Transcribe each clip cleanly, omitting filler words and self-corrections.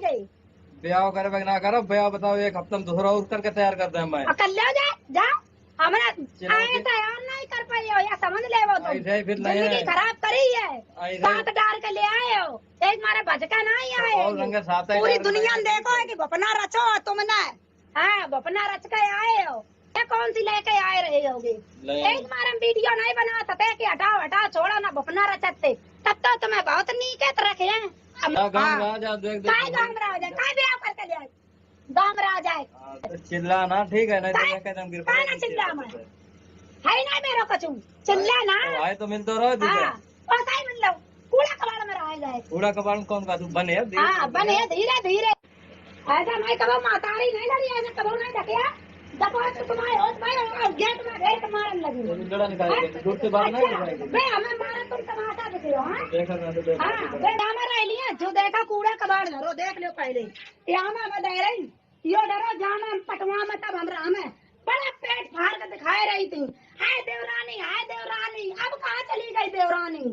के ब्याह करे ना करो, ब्याह बताओ एक हफ्ता में दूसरा और करके तैयार कर दे मैं। कर ले जा हमारा आए तैयार नहीं कर पाई हो या समझ ले वो तुम जिंदगी खराब करी है, साथ डाल के ले आए हो, एक मारे भजका नहीं आए। पूरी दुनिया में देखो है कि बपना रचो तुम ना, हाँ बपना रच के आए हो, ये कौन सी लेके आए रहे होगे। एक मारे वीडियो नहीं बना सकते कि हटाओ छोड़ो ना बपना रचते, तब तो तुम्हें बहुत नीकेत रखे हैं। गाँव ब्याह करके ले आए, गाँव जाए तो चिल्ला ना, ठीक है ना, चिल्ला है ना मेरे कचू चिल्ला ना आए तो मिलते रहो। मतलब कूड़ा कबाड़ में रहेगा, कूड़ा कबाड़ में कौन का बने बने धीरे धीरे ऐसा नहीं कबो मातारी नहीं लड़ी, ऐसा कबो नहीं ढकिया तुम्हारे गेट में रेत मारन लगी हमें मारा तुम तमाशा दिखे हो। जो देखा कूड़ा कबाड़ धरो देख लो पहले यहाँ में दे रही यो डरो जाना पटवा में तब हम बड़ा पेट फाड़ कर दिखाई रही थी, हाय देवरानी अब कहाँ चली गई देवरानी।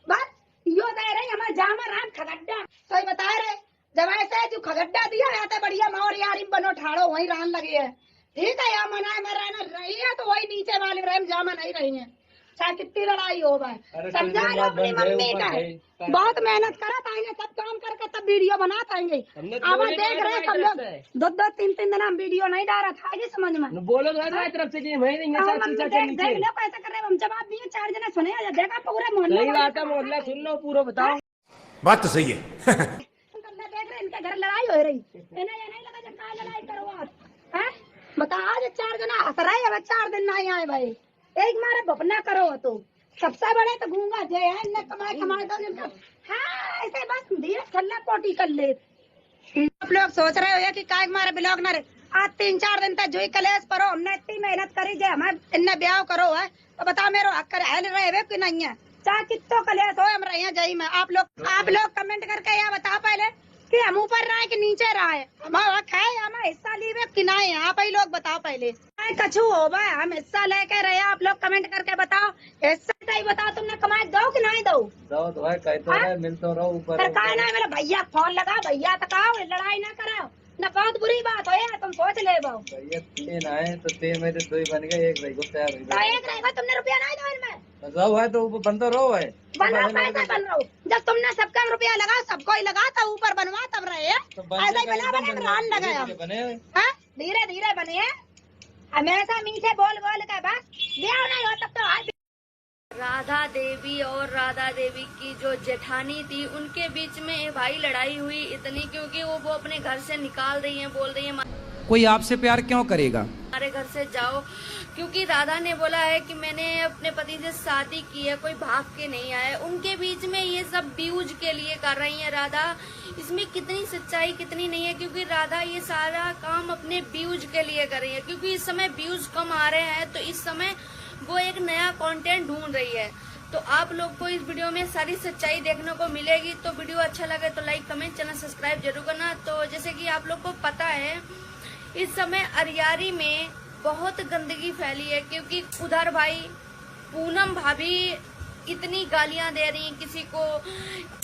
बस यो दे रही हमें जामा राम खगड्डा सही बता रहे, जब ऐसे जो खगड्डा दिया जाता बढ़िया मोर यारी बनो ठाड़ो वही रान लगी है, ठीक है यहाँ मनाए में रहना रही है तो वही नीचे वाले रहे जामा नहीं रही है, चाहे कितनी लड़ाई हो गए समझा लो अपनी मम्मी का है। बहुत मेहनत करा पाएंगे, सब काम करके तब वीडियो बना पाएंगे। अब देख रहे सब लोग 2-2 3-3 दिन हम वीडियो नहीं डाला था, ये समझ में बोलो तरफ से देख लो कैसे कर रहे हम जवाब दिए, 4 जने सुने देखा पूरे मोहल्ला सुन लो पूरा बताओ। बात तो सही है। देख रहे इनके घर लड़ाई हो रही, इन्हें ये नहीं लगा जब लड़ाई करो है बता। आज 4 जना हंस रहे अब 4 दिन नहीं आए भाई, एक मारे बपना करो तो सबसे बड़े तो गूंगा जे है इन्हें कमाए दो हाँ ऐसे बस धीरे छल्ला पोटी कर ले। आप लोग सोच रहे हो कि काय मारे ब्लॉग ना आज 3-4 दिन तक जो कलेश करो, हमने इतनी मेहनत करी जे हमें इन्हें ब्याह करो है तो बताओ मेरो हक रहे कि नहीं है, चाहे कितो कलेश हो हम रहे जाई में। आप लोग कमेंट करके यह बताओ पहले कि हम ऊपर रहे कि नीचे रहे, हमारा हक है हमें हिस्सा लीवे कि नहीं, आप ही लोग बताओ पहले कछु हो भाई हम हिस्सा लेके रहे, आप लोग कमेंट करके बताओ हिस्सा ही बताओ तुमने कमाए दो कि नहीं दो तो भाई कहते रहे मिलते रहो ऊपर ना मेरा भैया फोन लगा भैया तकाओ लड़ाई ना कराओ ना, बहुत बुरी बात हो तुम सोच ले भाव भैया 3 आए तो 3 में 2 बन गए, एक रहेगा तुमने रुपया नहीं दो इनमें रहो है तो ऊपर बनते रहो है बन रहा जब तुमने सबका रुपया लगा सबको ही लगा तो ऊपर बनवा तब रहे ऐसा ही बना लगाया धीरे धीरे बने हमेशा मीठे बोल के बस ब्याह नहीं हो तब तो। राधा देवी और राधा देवी की जो जेठानी थी उनके बीच में भाई लड़ाई हुई इतनी, क्योंकि वो अपने घर से निकाल रही हैं, बोल रही हैं कोई आपसे प्यार क्यों करेगा, हमारे घर से जाओ, क्योंकि राधा ने बोला है कि मैंने अपने पति से शादी की है, कोई भाग के नहीं आया। उनके बीच में ये सब व्यूज के लिए कर रही है राधा, इसमें कितनी सच्चाई कितनी नहीं है, क्योंकि राधा ये सारा काम अपने व्यूज के लिए कर रही है, क्योंकि इस समय व्यूज कम आ रहे हैं तो इस समय वो एक नया कंटेंट ढूंढ रही है। तो आप लोग को इस वीडियो में सारी सच्चाई देखने को मिलेगी, तो वीडियो अच्छा लगे तो लाइक कमेंट चैनल सब्सक्राइब जरूर करना। तो जैसे कि आप लोग को पता है इस समय अरियारी में बहुत गंदगी फैली है, क्योंकि उधर भाई पूनम भाभी इतनी गालियां दे रही हैं, किसी को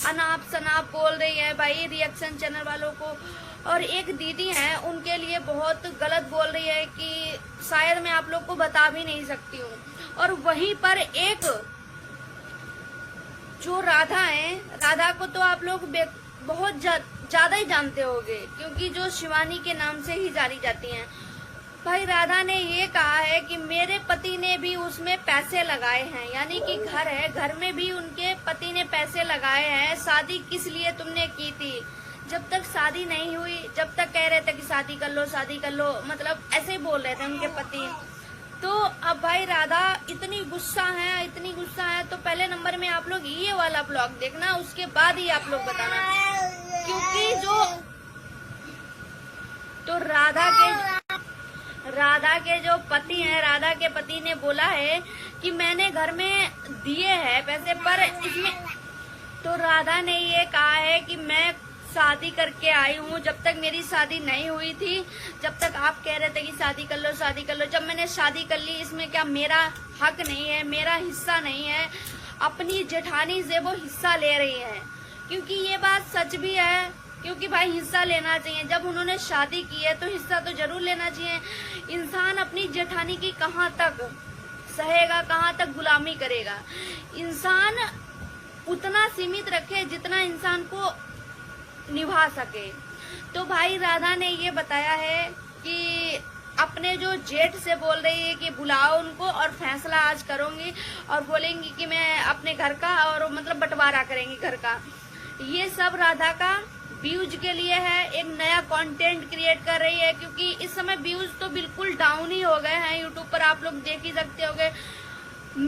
अनाप शनाप बोल रही है भाई रिएक्शन चैनल वालों को, और एक दीदी है उनके लिए बहुत गलत बोल रही है कि शायद मैं आप लोग को बता भी नहीं सकती हूँ। और वहीं पर एक जो राधा है, राधा को तो आप लोग बहुत ज्यादा ही जानते होंगे, क्योंकि जो शिवानी के नाम से ही जानी जाती हैं। भाई राधा ने ये कहा है कि मेरे पति ने भी उसमें पैसे लगाए हैं, यानी कि घर है, घर में भी उनके पति ने पैसे लगाए हैं। शादी किस लिए तुमने की थी, जब तक शादी नहीं हुई, जब तक कह रहे थे कि शादी कर लो, मतलब ऐसे ही बोल रहे थे उनके पति। तो अब भाई राधा इतनी गुस्सा है, तो पहले नंबर में आप लोग ये वाला ब्लॉग देखना, उसके बाद ही आप लोग बताना, क्योंकि जो तो राधा के जो पति हैं, राधा के पति ने बोला है कि मैंने घर में दिए हैं पैसे, पर इसमें तो राधा ने ये कहा है कि मैं शादी करके आई हूँ, जब तक मेरी शादी नहीं हुई थी, जब तक आप कह रहे थे कि शादी कर लो, जब मैंने शादी कर ली, इसमें क्या मेरा हक नहीं है, मेरा हिस्सा नहीं है। अपनी जेठानी से वो हिस्सा ले रही है, क्योंकि ये बात सच भी है क्योंकि भाई हिस्सा लेना चाहिए। जब उन्होंने शादी की है तो हिस्सा तो जरूर लेना चाहिए। इंसान अपनी जेठानी की कहाँ तक सहेगा, कहाँ तक गुलामी करेगा। इंसान उतना सीमित रखे जितना इंसान को निभा सके। तो भाई राधा ने ये बताया है कि अपने जो जेठ से बोल रही है कि बुलाओ उनको और फैसला आज करूंगी, और बोलेंगी कि मैं अपने घर का और मतलब बंटवारा करेंगी घर का। ये सब राधा का व्यूज के लिए है, एक नया कंटेंट क्रिएट कर रही है। क्योंकि इस समय व्यूज तो बिल्कुल डाउन ही हो गए हैं यूट्यूब पर, आप लोग देख ही सकते होंगे।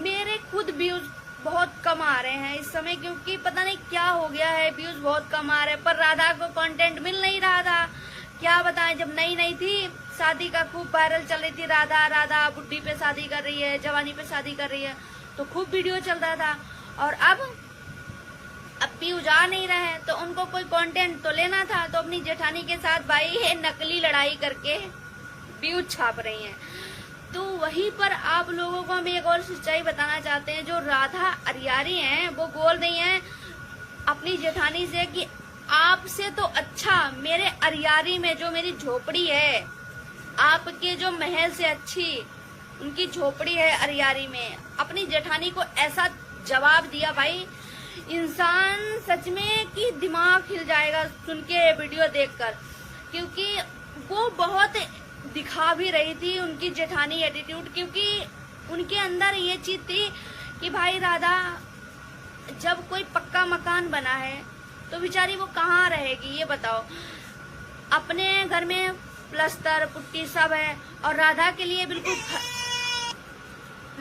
मेरे खुद व्यूज बहुत कम आ रहे हैं इस समय, क्योंकि पता नहीं क्या हो गया है, व्यूज बहुत कम आ रहे हैं। पर राधा को कंटेंट मिल नहीं रहा था, क्या बताएं। जब नई नई थी, शादी का खूब वायरल चल रही थी, राधा राधा बुढ़ी पे शादी कर रही है, जवानी पे शादी कर रही है, तो खूब वीडियो चल रहा था। और अब व्यूज आ नहीं रहे हैं, तो उनको कोई कंटेंट तो लेना था, तो अपनी जेठानी के साथ भाई नकली लड़ाई करके व्यूज छाप रही हैं। तो वहीं पर आप लोगों को हम एक और सच्चाई बताना चाहते हैं। जो राधा अरियारी हैं वो बोल रही हैं अपनी जेठानी से कि आपसे तो अच्छा मेरे अरियारी में जो मेरी झोपड़ी है, आपके जो महल से अच्छी उनकी झोपड़ी है अरियारी में। अपनी जेठानी को ऐसा जवाब दिया भाई, इंसान सच में कि दिमाग हिल जाएगा सुन के वीडियो देखकर। क्योंकि वो बहुत दिखा भी रही थी उनकी जेठानी एटीट्यूड, क्योंकि उनके अंदर ये चीज थी कि भाई राधा जब कोई पक्का मकान बना है तो बेचारी वो कहाँ रहेगी, ये बताओ। अपने घर में प्लस्तर पुट्टी सब है, और राधा के लिए बिल्कुल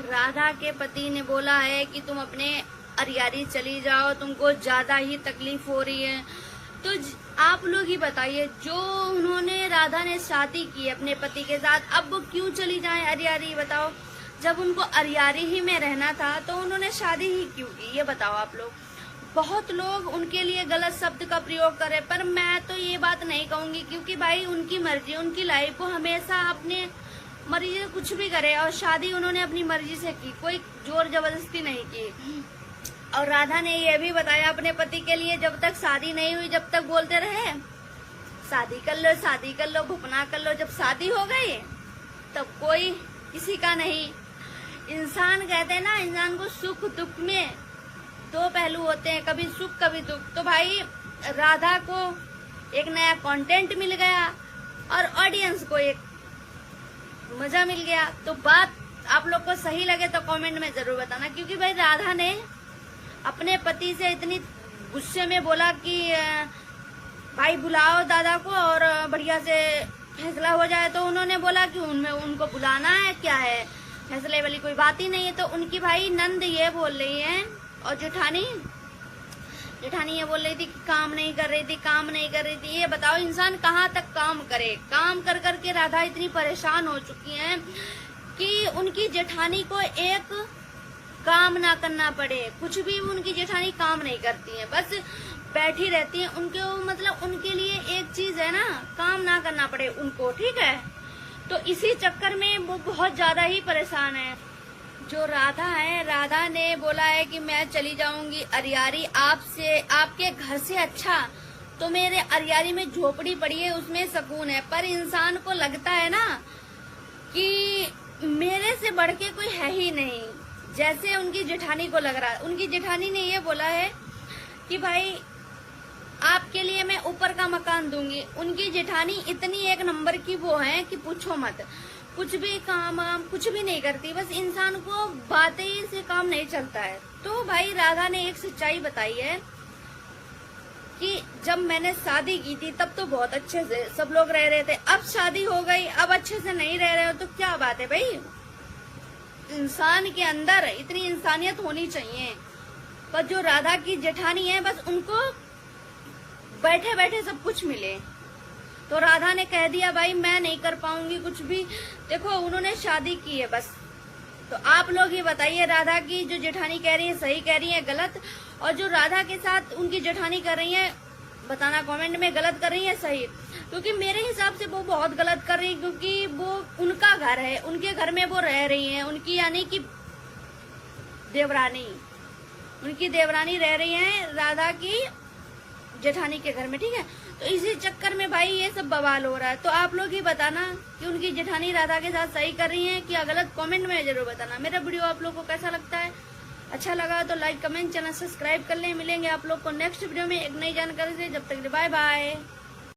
राधा के पति ने बोला है कि तुम अपने अरियारी चली जाओ, तुमको ज्यादा ही तकलीफ हो रही है। तो आप लोग ही बताइए, जो उन्होंने राधा ने शादी की अपने पति के साथ, अब वो क्यों चली जाए अरियारी, बताओ। जब उनको अरियारी ही में रहना था तो उन्होंने शादी ही क्यों की, ये बताओ आप लोग। बहुत लोग उनके लिए गलत शब्द का प्रयोग करे, पर मैं तो ये बात नहीं कहूंगी, क्योंकि भाई उनकी मर्जी, उनकी लाइफ, वो हमेशा अपने मर्जी से कुछ भी करे, और शादी उन्होंने अपनी मर्जी से की, कोई जोर जबरदस्ती नहीं की। और राधा ने यह भी बताया अपने पति के लिए, जब तक शादी नहीं हुई जब तक बोलते रहे शादी कर लो, घुपना कर लो। जब शादी हो गई तब कोई किसी का नहीं। इंसान कहते हैं ना, इंसान को सुख दुख में दो पहलू होते हैं, कभी सुख कभी दुख। तो भाई राधा को एक नया कंटेंट मिल गया और ऑडियंस को एक मजा मिल गया। तो बात आप लोग को सही लगे तो कमेंट में जरूर बताना। क्योंकि भाई राधा ने अपने पति से इतनी गुस्से में बोला कि भाई बुलाओ दादा को और बढ़िया से फैसला हो जाए, तो उन्होंने बोला कि उनमें उनको बुलाना है, क्या है, फैसले वाली कोई बात ही नहीं है। तो उनकी भाई नंद ये बोल रही है, और जेठानी ये बोल रही थी कि काम नहीं कर रही थी। ये बताओ इंसान कहाँ तक काम करे। काम कर करके राधा इतनी परेशान हो चुकी हैं कि उनकी जेठानी को एक काम ना करना पड़े। कुछ भी उनकी जेठानी काम नहीं करती है, बस बैठी रहती है। उनके मतलब उनके लिए एक चीज है ना, काम ना करना पड़े उनको, ठीक है। तो इसी चक्कर में वो बहुत ज्यादा ही परेशान है। जो राधा है, राधा ने बोला है कि मैं चली जाऊंगी अरियारी, आपसे आपके घर से अच्छा तो मेरे अरियारी में झोपड़ी पड़ी है, उसमें सुकून है। पर इंसान को लगता है ना कि मेरे से बढ़ के कोई है ही नहीं, जैसे उनकी जेठानी को लग रहा है। उनकी जेठानी ने ये बोला है कि भाई आपके लिए मैं ऊपर का मकान दूंगी। उनकी जेठानी इतनी एक नंबर की वो है कि पूछो मत, कुछ भी काम कुछ भी नहीं करती, बस इंसान को बातें से काम नहीं चलता है। तो भाई राधा ने एक सच्चाई बताई है कि जब मैंने शादी की थी तब तो बहुत अच्छे से सब लोग रह रहे थे, अब शादी हो गई अब अच्छे से नहीं रह रहे हो, तो क्या बात है भाई। इंसान के अंदर इतनी इंसानियत होनी चाहिए। पर जो राधा की जेठानी है, बस उनको बैठे बैठे सब कुछ मिले। तो राधा ने कह दिया भाई मैं नहीं कर पाऊंगी कुछ भी। देखो उन्होंने शादी की है बस। तो आप लोग ये बताइए, राधा की जो जेठानी कह रही है सही कह रही है गलत, और जो राधा के साथ उनकी जेठानी कर रही है, बताना कमेंट में, गलत कर रही है सही। क्योंकि मेरे हिसाब से वो बहुत गलत कर रही है, क्योंकि वो उनका घर है, उनके घर में वो रह रही है, उनकी यानी कि देवरानी, उनकी देवरानी रह रही है राधा की जेठानी के घर में, ठीक है। तो इसी चक्कर में भाई ये सब बवाल हो रहा है। तो आप लोग ही बताना कि उनकी जेठानी राधा के साथ सही कर रही है कि गलत, कमेंट में जरूर बताना। मेरा वीडियो आप लोग को कैसा लगता है, अच्छा लगा तो लाइक कमेंट चैनल सब्सक्राइब कर लें। मिलेंगे आप लोग को नेक्स्ट वीडियो में एक नई जानकारी से, जब तक बाय बाय।